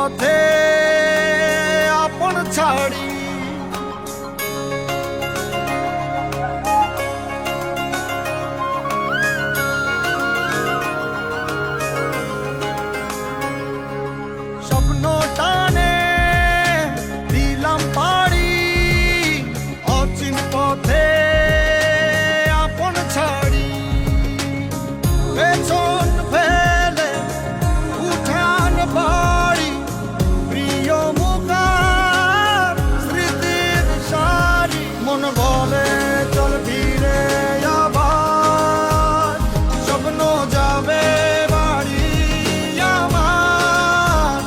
পথে আপন ছাড়ি স্বপ্ন টানে দিলাম পাড়ি অচিন পথে আপন ছাড়ি পেছন ফেলে উঠান বাড়ি প্রিয় মুখার স্মৃতির সারি মন বলে চল ফিরে আবার স্বপ্ন যাবে বাড়ি আমার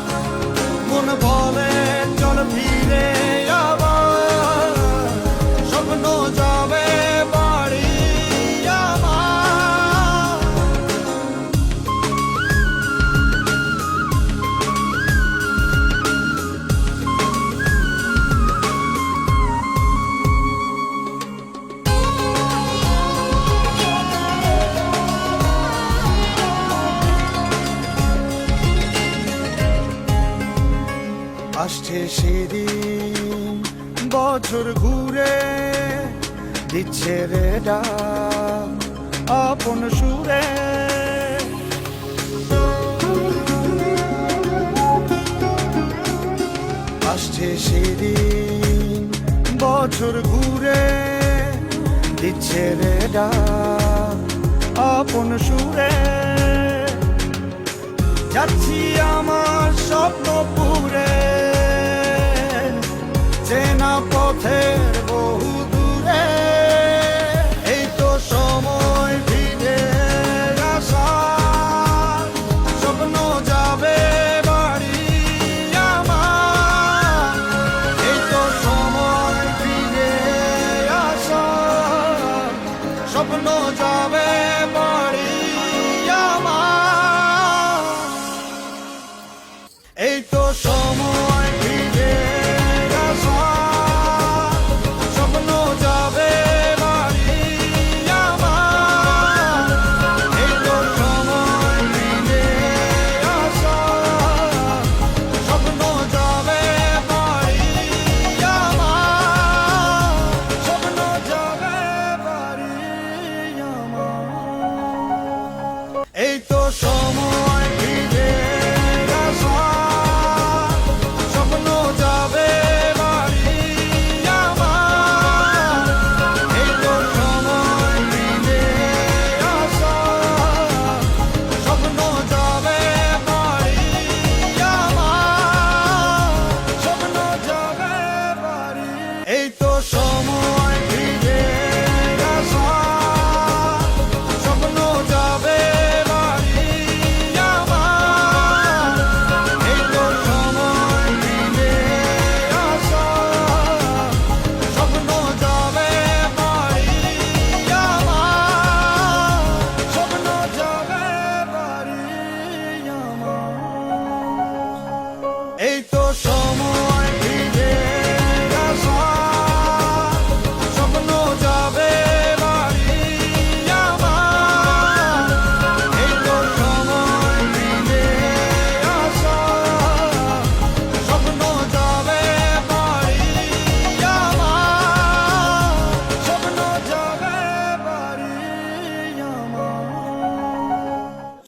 মন বলে চল ফিরে আবার স্বপ্ন যাবে বাড়ি আমার আসছে সেদিন বছর ঘুরে দিচ্ছে রে ডাক আপন সুরে আসছে সেদিন বছর ঘুরে দিচ্ছে রে ডাক আপন সুরে যাচ্ছি আমার স্বপ্ন পুরে চেনা পথের বহু দূরে এই তো সময় ফিরে আসার স্বপ্ন যাবে বাড়ি আমার এই তো সময় ফিরে আসার স্বপ্ন যাবে বাড়ি আমার এই তো সময় ফিরে আসার স্বপ্ন যাবে বাড়ি আমার এই তো সময় ফিরে আসার স্বপ্ন যাবে বাড়ি আমার স্বপ্ন যাবে বাড়ি আমার এই তো সময় ফিরে আসার স্বপ্ন যাবে বাড়ি আমার এই তো সময় ফিরে আসার স্বপ্ন যাবে বাড়ি আমার স্বপ্ন যাবে বাড়ি এই তো সময় ফিরে আসার স্বপ্ন যাবে বাড়ি আমার এই তো সময় ফিরে আসার স্বপ্ন যাবে বাড়ি আমার স্বপ্ন যাবে বাড়ি আমার এই